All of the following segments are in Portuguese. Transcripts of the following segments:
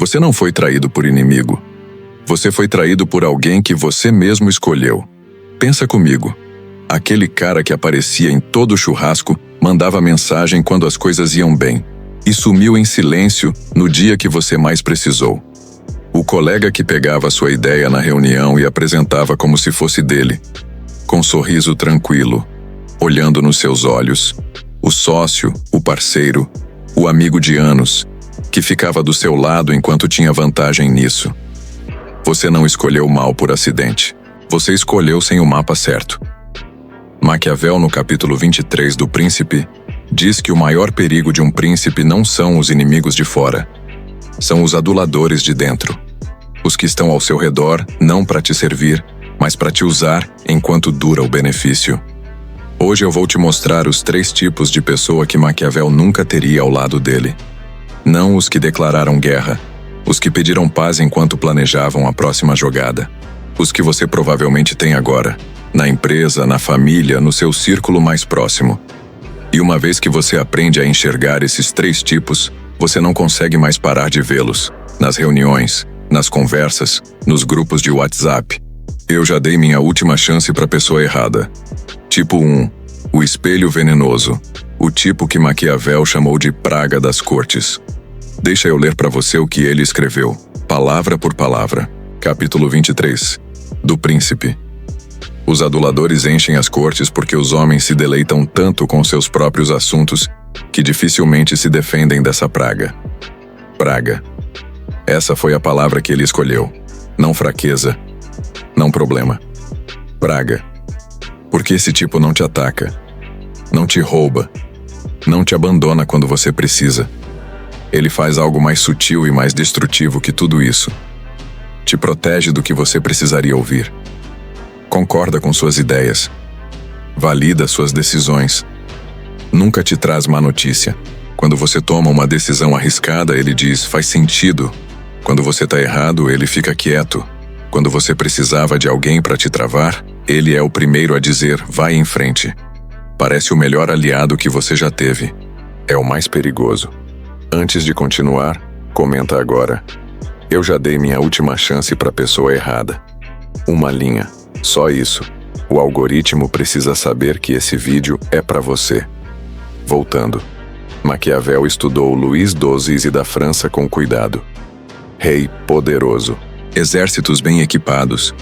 Você não foi traído por inimigo. Você foi traído por alguém que você mesmo escolheu. Pensa comigo. Aquele cara que aparecia em todo churrasco, mandava mensagem quando as coisas iam bem, e sumiu em silêncio no dia que você mais precisou. O colega que pegava sua ideia na reunião e apresentava como se fosse dele, com um sorriso tranquilo, olhando nos seus olhos. O sócio, o parceiro, o amigo de anos, que ficava do seu lado enquanto tinha vantagem nisso. Você não escolheu mal por acidente. Você escolheu sem o mapa certo. Maquiavel, no capítulo 23 do Príncipe, diz que o maior perigo de um príncipe não são os inimigos de fora. São os aduladores de dentro. Os que estão ao seu redor não para te servir, mas para te usar enquanto dura o benefício. Hoje eu vou te mostrar os 3 tipos de pessoa que Maquiavel nunca teria ao lado dele. Não os que declararam guerra, os que pediram paz enquanto planejavam a próxima jogada. Os que você provavelmente tem agora, na empresa, na família, no seu círculo mais próximo. E uma vez que você aprende a enxergar esses 3 tipos, você não consegue mais parar de vê-los, nas reuniões, nas conversas, nos grupos de WhatsApp. Eu já dei minha última chance para a pessoa errada. Tipo 1. O espelho venenoso. O tipo que Maquiavel chamou de praga das cortes. Deixa eu ler para você o que ele escreveu, palavra por palavra. Capítulo 23. Do Príncipe. Os aduladores enchem as cortes porque os homens se deleitam tanto com seus próprios assuntos que dificilmente se defendem dessa praga. Praga. Essa foi a palavra que ele escolheu. Não fraqueza. Não problema. Praga. Porque esse tipo não te ataca. Não te rouba. Não te abandona quando você precisa. Ele faz algo mais sutil e mais destrutivo que tudo isso. Te protege do que você precisaria ouvir. Concorda com suas ideias. Valida suas decisões. Nunca te traz má notícia. Quando você toma uma decisão arriscada, ele diz, faz sentido. Quando você está errado, ele fica quieto. Quando você precisava de alguém para te travar, ele é o primeiro a dizer, vai em frente. Parece o melhor aliado que você já teve. É o mais perigoso. Antes de continuar, comenta agora. Eu já dei minha última chance para a pessoa errada. Uma linha. Só isso. O algoritmo precisa saber que esse vídeo é para você. Voltando. Maquiavel estudou Luís XII da França com cuidado. Rei poderoso. Exércitos bem equipados.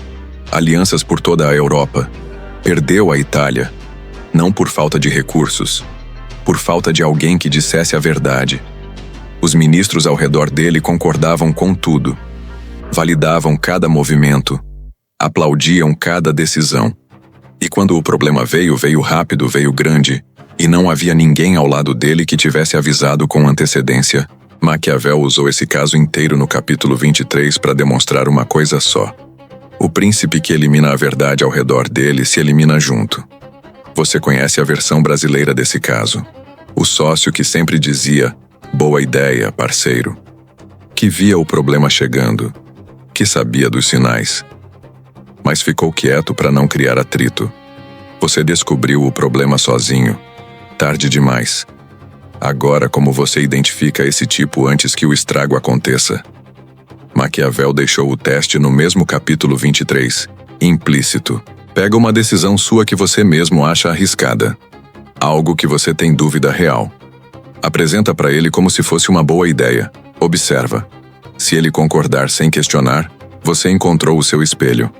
Alianças por toda a Europa. Perdeu a Itália. Não por falta de recursos. Por falta de alguém que dissesse a verdade. Os ministros ao redor dele concordavam com tudo. Validavam cada movimento. Aplaudiam cada decisão. E quando o problema veio, veio rápido, veio grande, e não havia ninguém ao lado dele que tivesse avisado com antecedência. Maquiavel usou esse caso inteiro no capítulo 23 para demonstrar uma coisa só. O príncipe que elimina a verdade ao redor dele se elimina junto. Você conhece a versão brasileira desse caso. O sócio que sempre dizia, boa ideia, parceiro. Que via o problema chegando. Que sabia dos sinais. Mas ficou quieto para não criar atrito. Você descobriu o problema sozinho. Tarde demais. Agora, como você identifica esse tipo antes que o estrago aconteça? Maquiavel deixou o teste no mesmo capítulo 23, implícito. Pega uma decisão sua que você mesmo acha arriscada. Algo que você tem dúvida real. Apresenta para ele como se fosse uma boa ideia. Observa. Se ele concordar sem questionar, você encontrou o seu espelho.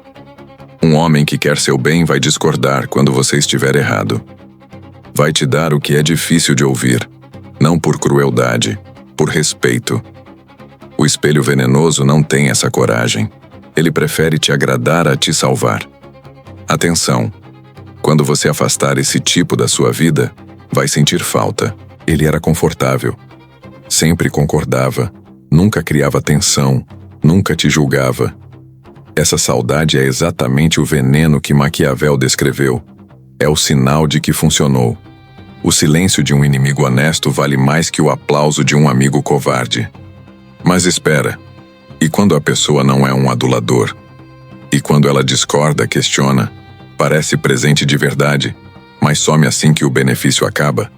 Um homem que quer seu bem vai discordar quando você estiver errado. Vai te dar o que é difícil de ouvir. Não por crueldade, por respeito. O espelho venenoso não tem essa coragem. Ele prefere te agradar a te salvar. Atenção! Quando você afastar esse tipo da sua vida, vai sentir falta. Ele era confortável. Sempre concordava. Nunca criava tensão. Nunca te julgava. Essa saudade é exatamente o veneno que Maquiavel descreveu. É o sinal de que funcionou. O silêncio de um inimigo honesto vale mais que o aplauso de um amigo covarde. Mas espera. E quando a pessoa não é um adulador? E quando ela discorda, questiona, parece presente de verdade, mas some assim que o benefício acaba?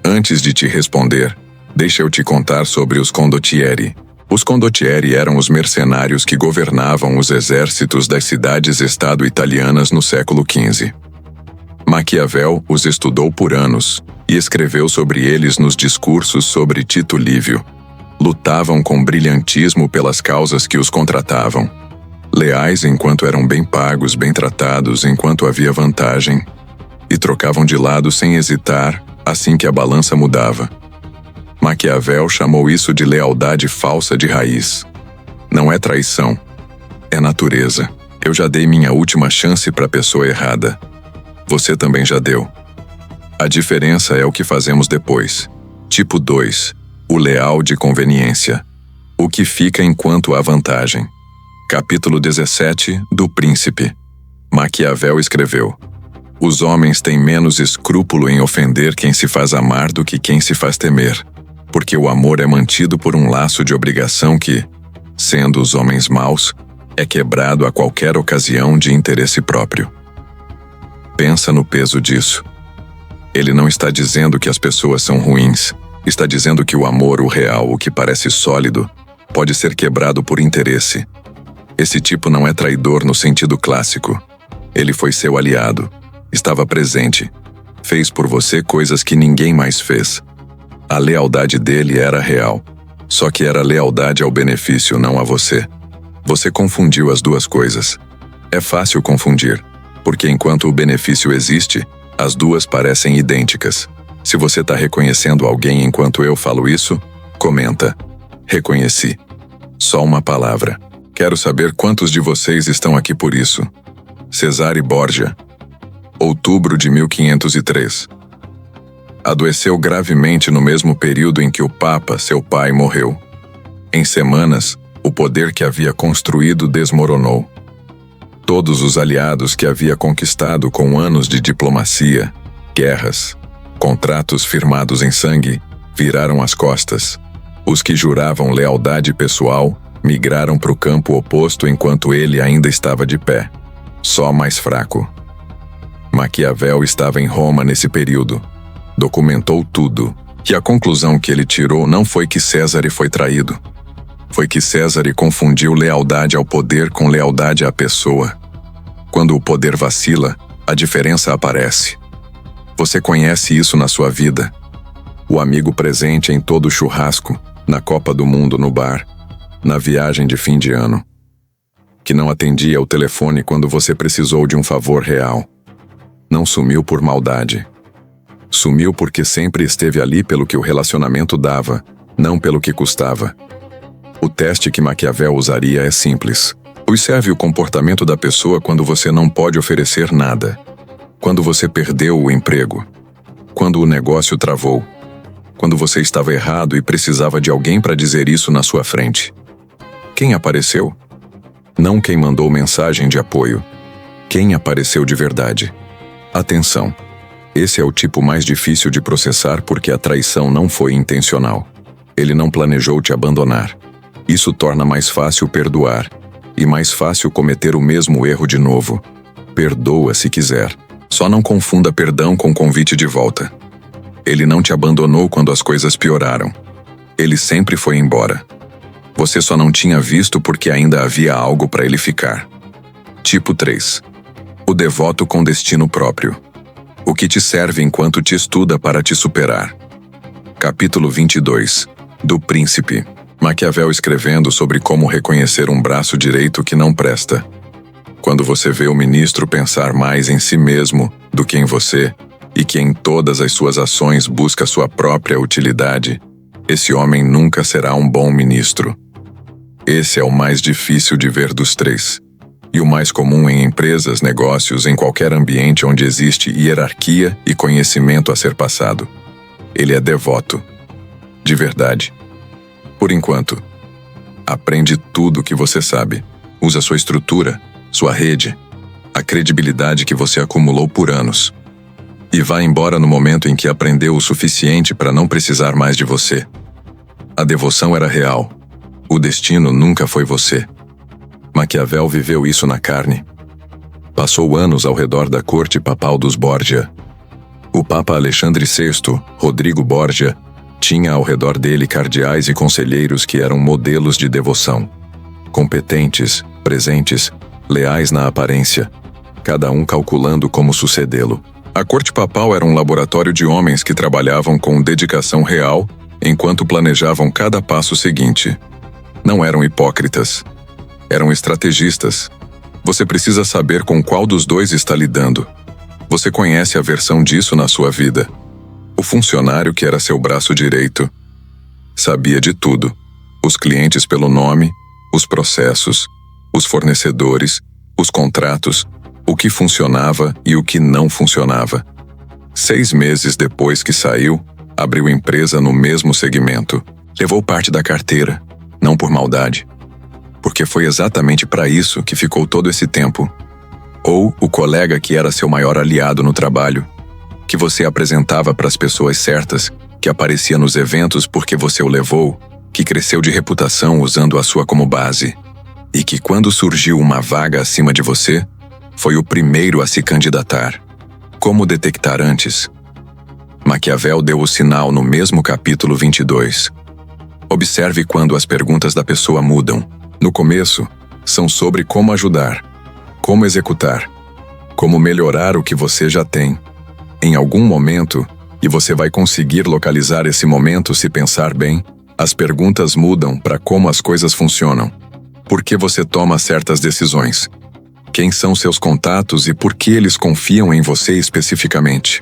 Antes de te responder, deixa eu te contar sobre os condottieri, Os condottieri eram os mercenários que governavam os exércitos das cidades-estado italianas no século XV. Maquiavel os estudou por anos e escreveu sobre eles nos discursos sobre Tito Livio. Lutavam com brilhantismo pelas causas que os contratavam. Leais enquanto eram bem pagos, bem tratados enquanto havia vantagem, e trocavam de lado sem hesitar assim que a balança mudava. Maquiavel chamou isso de lealdade falsa de raiz. Não é traição, é natureza. Eu já dei minha última chance para a pessoa errada. Você também já deu. A diferença é o que fazemos depois. Tipo 2. O leal de conveniência. O que fica enquanto há vantagem. Capítulo 17 do Príncipe. Maquiavel escreveu: os homens têm menos escrúpulo em ofender quem se faz amar do que quem se faz temer, porque o amor é mantido por um laço de obrigação que, sendo os homens maus, é quebrado a qualquer ocasião de interesse próprio. Pensa no peso disso. Ele não está dizendo que as pessoas são ruins, está dizendo que o amor, o real, o que parece sólido, pode ser quebrado por interesse. Esse tipo não é traidor no sentido clássico. Ele foi seu aliado, estava presente, fez por você coisas que ninguém mais fez. A lealdade dele era real, só que era lealdade ao benefício, não a você. Você confundiu as duas coisas. É fácil confundir, porque enquanto o benefício existe, as duas parecem idênticas. Se você está reconhecendo alguém enquanto eu falo isso, comenta: reconheci. Só uma palavra. Quero saber quantos de vocês estão aqui por isso. Cesare Borgia. Outubro de 1503. Adoeceu gravemente no mesmo período em que o Papa, seu pai, morreu. Em semanas, o poder que havia construído desmoronou. Todos os aliados que havia conquistado com anos de diplomacia, guerras, contratos firmados em sangue, viraram as costas. Os que juravam lealdade pessoal migraram para o campo oposto enquanto ele ainda estava de pé, só mais fraco. Maquiavel estava em Roma nesse período. Documentou tudo, e a conclusão que ele tirou não foi que César foi traído. Foi que César confundiu lealdade ao poder com lealdade à pessoa. Quando o poder vacila, a diferença aparece. Você conhece isso na sua vida. O amigo presente em todo churrasco, na Copa do Mundo no bar, na viagem de fim de ano. Que não atendia o telefone quando você precisou de um favor real. Não sumiu por maldade. Sumiu porque sempre esteve ali pelo que o relacionamento dava, não pelo que custava. O teste que Maquiavel usaria é simples. Observe o comportamento da pessoa quando você não pode oferecer nada. Quando você perdeu o emprego. Quando o negócio travou. Quando você estava errado e precisava de alguém para dizer isso na sua frente. Quem apareceu? Não quem mandou mensagem de apoio. Quem apareceu de verdade? Atenção! Esse é o tipo mais difícil de processar porque a traição não foi intencional. Ele não planejou te abandonar. Isso torna mais fácil perdoar e mais fácil cometer o mesmo erro de novo. Perdoa se quiser. Só não confunda perdão com convite de volta. Ele não te abandonou quando as coisas pioraram. Ele sempre foi embora. Você só não tinha visto porque ainda havia algo para ele ficar. Tipo 3. O devoto com destino próprio. O que te serve enquanto te estuda para te superar. Capítulo 22. Do Príncipe. Maquiavel escrevendo sobre como reconhecer um braço direito que não presta. Quando você vê o ministro pensar mais em si mesmo do que em você, e que em todas as suas ações busca sua própria utilidade, esse homem nunca será um bom ministro. Esse é o mais difícil de ver dos três. E o mais comum em empresas, negócios, em qualquer ambiente onde existe hierarquia e conhecimento a ser passado. Ele é devoto. De verdade. Por enquanto. Aprende tudo o que você sabe. Usa sua estrutura, sua rede, a credibilidade que você acumulou por anos. E vá embora no momento em que aprendeu o suficiente para não precisar mais de você. A devoção era real. O destino nunca foi você. Maquiavel viveu isso na carne. Passou anos ao redor da corte papal dos Borgia. O Papa Alexandre VI, Rodrigo Borgia, Tinha ao redor dele cardeais e conselheiros que eram modelos de devoção. Competentes, presentes, leais na aparência, cada um calculando como sucedê-lo. A corte papal era um laboratório de homens que trabalhavam com dedicação real enquanto planejavam cada passo seguinte. Não eram hipócritas. Eram estrategistas. Você precisa saber com qual dos dois está lidando. Você conhece a versão disso na sua vida. O funcionário que era seu braço direito sabia de tudo. Os clientes pelo nome, os processos, os fornecedores, os contratos, o que funcionava e o que não funcionava. 6 meses depois que saiu, abriu empresa no mesmo segmento. Levou parte da carteira, não por maldade, porque foi exatamente para isso que ficou todo esse tempo. Ou o colega que era seu maior aliado no trabalho, que você apresentava para as pessoas certas, que aparecia nos eventos porque você o levou, que cresceu de reputação usando a sua como base, e que quando surgiu uma vaga acima de você, foi o primeiro a se candidatar. Como detectar antes? Maquiavel deu o sinal no mesmo capítulo 22. Observe quando as perguntas da pessoa mudam. No começo, são sobre como ajudar, como executar, como melhorar o que você já tem. Em algum momento, e você vai conseguir localizar esse momento se pensar bem, as perguntas mudam para como as coisas funcionam. Por que você toma certas decisões? Quem são seus contatos e por que eles confiam em você especificamente?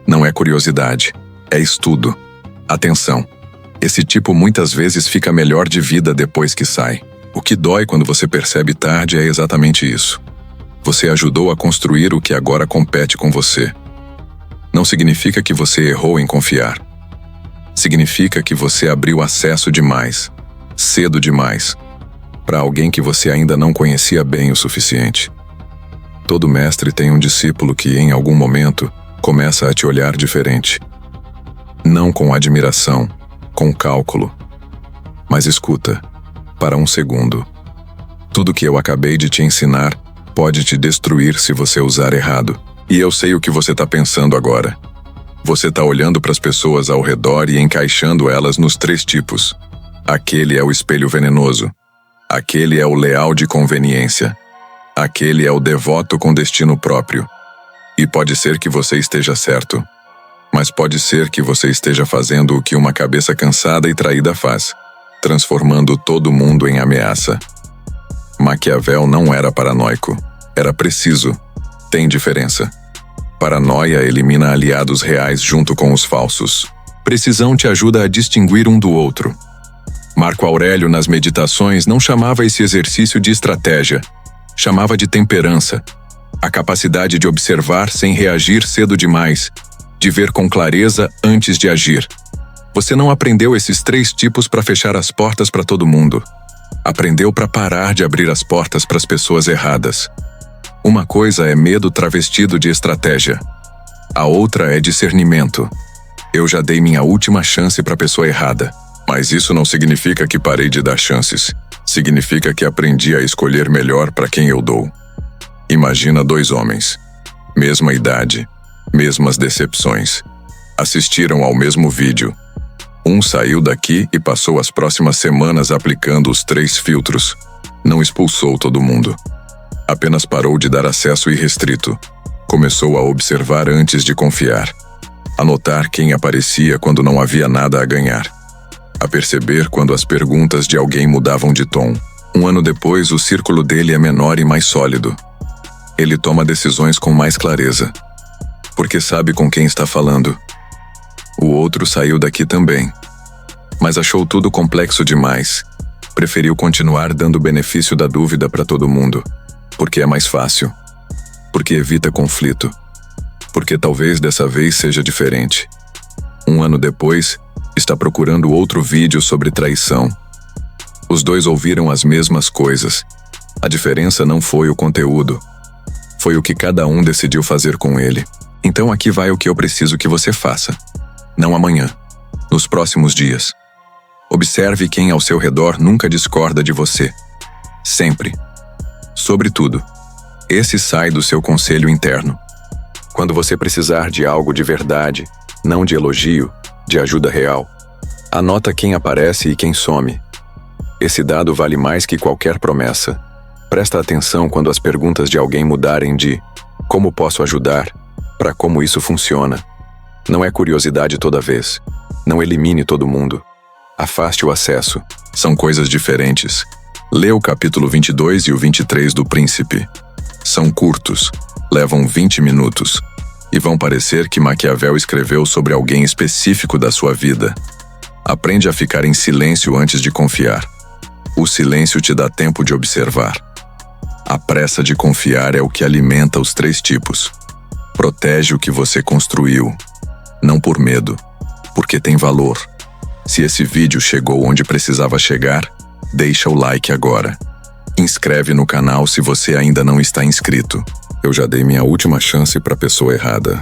Não é curiosidade, é estudo. Atenção! Esse tipo muitas vezes fica melhor de vida depois que sai. O que dói quando você percebe tarde é exatamente isso. Você ajudou a construir o que agora compete com você. Não significa que você errou em confiar. Significa que você abriu acesso demais, cedo demais, para alguém que você ainda não conhecia bem o suficiente. Todo mestre tem um discípulo que, em algum momento, começa a te olhar diferente. Não com admiração, com cálculo. Mas escuta, para um segundo. Tudo que eu acabei de te ensinar pode te destruir se você usar errado. E eu sei o que você está pensando agora. Você está olhando para as pessoas ao redor e encaixando elas nos 3 tipos. Aquele é o espelho venenoso. Aquele é o leal de conveniência. Aquele é o devoto com destino próprio. E pode ser que você esteja certo. Mas pode ser que você esteja fazendo o que uma cabeça cansada e traída faz, transformando todo mundo em ameaça. Maquiavel não era paranoico. Era preciso. Tem diferença. Paranoia elimina aliados reais junto com os falsos. Precisão te ajuda a distinguir um do outro. Marco Aurélio, nas Meditações, não chamava esse exercício de estratégia. Chamava de temperança. A capacidade de observar sem reagir cedo demais, de ver com clareza antes de agir. Você não aprendeu esses 3 tipos para fechar as portas para todo mundo. Aprendeu para parar de abrir as portas para as pessoas erradas. Uma coisa é medo travestido de estratégia. A outra é discernimento. Eu já dei minha última chance para a pessoa errada. Mas isso não significa que parei de dar chances. Significa que aprendi a escolher melhor para quem eu dou. Imagina 2 homens. Mesma idade. Mesmas decepções. Assistiram ao mesmo vídeo. Um saiu daqui e passou as próximas semanas aplicando os 3 filtros. Não expulsou todo mundo. Apenas parou de dar acesso irrestrito. Começou a observar antes de confiar. A notar quem aparecia quando não havia nada a ganhar. A perceber quando as perguntas de alguém mudavam de tom. 1 ano depois, o círculo dele é menor e mais sólido. Ele toma decisões com mais clareza. Porque sabe com quem está falando. O outro saiu daqui também. Mas achou tudo complexo demais. Preferiu continuar dando o benefício da dúvida para todo mundo. Porque é mais fácil. Porque evita conflito. Porque talvez dessa vez seja diferente. 1 ano depois, está procurando outro vídeo sobre traição. Os 2 ouviram as mesmas coisas. A diferença não foi o conteúdo. Foi o que cada um decidiu fazer com ele. Então aqui vai o que eu preciso que você faça. Não amanhã. Nos próximos dias. Observe quem ao seu redor nunca discorda de você. Sempre. Sobretudo, esse sai do seu conselho interno. Quando você precisar de algo de verdade, não de elogio, de ajuda real, Anota quem aparece e quem some. Esse dado vale mais que qualquer promessa. Presta atenção quando as perguntas de alguém mudarem de "como posso ajudar?" para "como isso funciona?" Não é curiosidade toda vez. Não elimine todo mundo. Afaste o acesso. São coisas diferentes. Lê o capítulo 22 e o 23 do Príncipe. São curtos, levam 20 minutos, e vão parecer que Maquiavel escreveu sobre alguém específico da sua vida. Aprende a ficar em silêncio antes de confiar. O silêncio te dá tempo de observar. A pressa de confiar é o que alimenta os 3 tipos. Protege o que você construiu. Não por medo, porque tem valor. Se esse vídeo chegou onde precisava chegar, deixa o like agora. Inscreve no canal se você ainda não está inscrito. Eu já dei minha última chance para a pessoa errada.